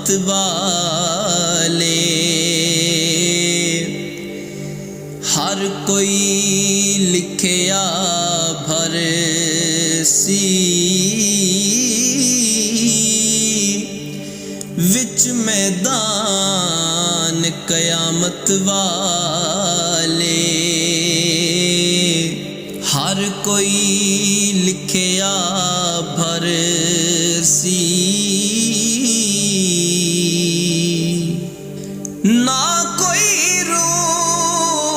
कयामत वाले। हर कोई लिखिया भरसी, विच मैदान कयामत वाले। हर कोई लिखिया भरसी, ना कोई रूम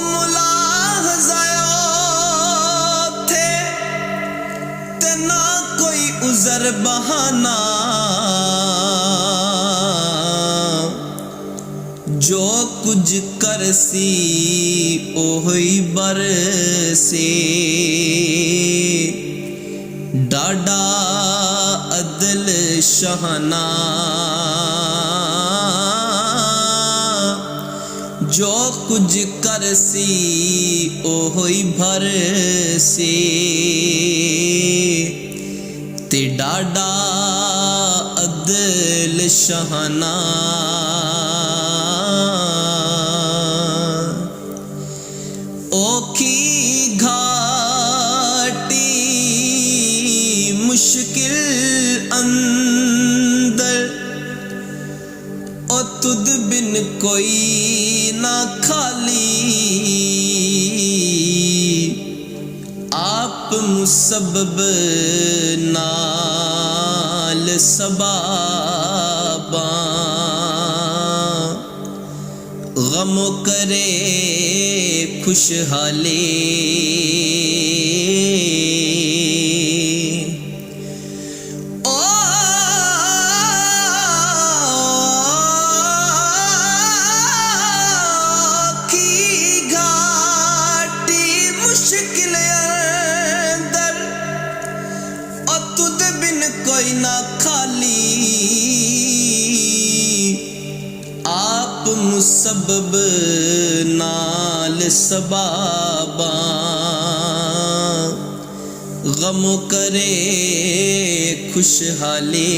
मुलाहज़ा थे ते ना कोई उज़र बहाना। जो कुछ करसी ओही बरसे, डाडा अदल शहाना। जो कुछ करसी ओही भरसे, ते डाडा अदल शहाना। ओखी घाटी मुश्किल अंदर, ओ तुद बिन कोई ना खाली। आप मुसब्बब नाल सबाबा, गम करे खुशहाली। मुश्किल अंदर और तुद बिन कोई ना खाली। आप मुसब्बब नाल सबाबा, गम करे खुशहाली।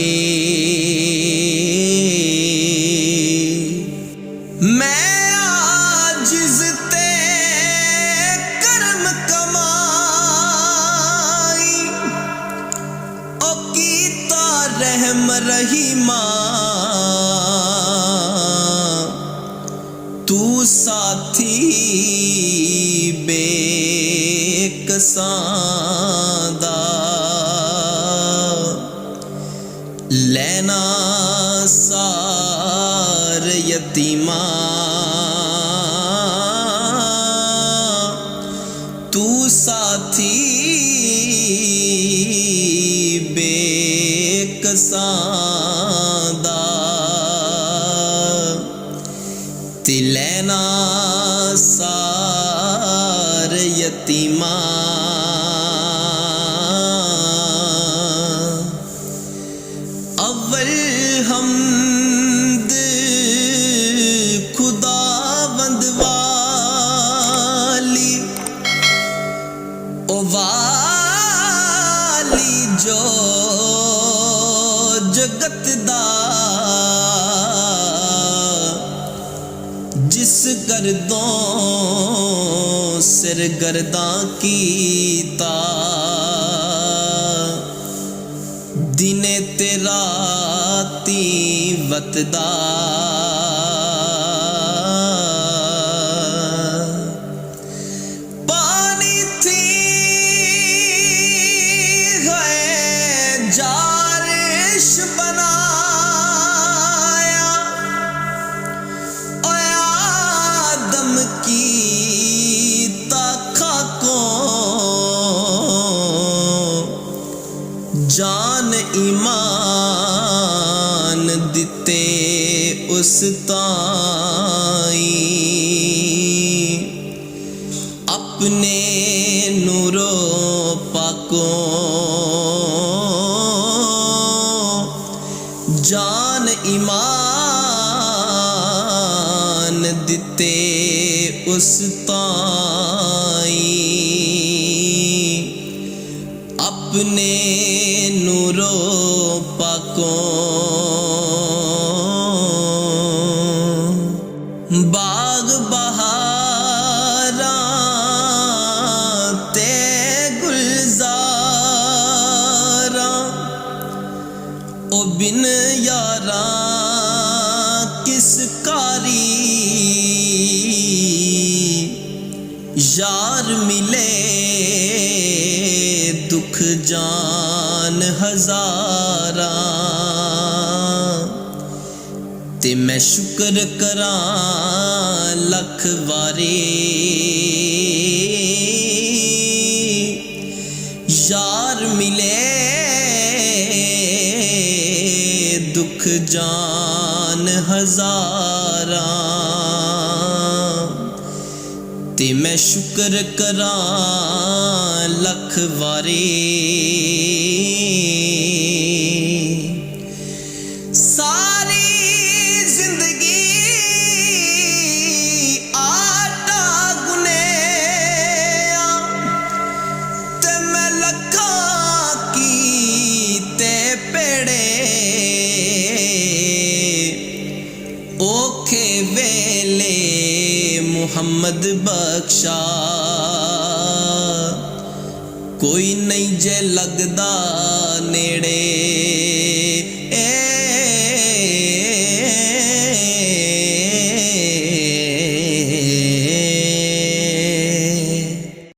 मैं आजिज़ ते करम कमाई, ओ कीता रहम रहीमा। तू साथी बेकसां दा, लैना सार यतीमा। तू साथी बेकसां दा, ते लैना सार यतीमा। अव्वल हमद खुदावंद वाली, ओ वाली जो जगत दा, जिस गर्दों सिर गर्दां कीता। दिने ते राती वतदा, पानी थी है जारिश बनाया। ओ आदम की ताखा को जान ईमान दिते उस ताई। अपने नूरो पाकों जान ईमान दिते उस ताई। अपने नूरो पाकों ओ बिन यारा किस कारी, यार मिले दुख जान हजारा। ते मैं शुक्र करा लख वारे, यार मिले दुख जान हजारा। ते मैं शुक्र करा लख वारे। सारी जिंदगी आटा गुने ते मैं लखा की ते पेड़े, ओखे वेले मुहम्मद बख्शा। कोई नहीं जे लगदा नेड़े,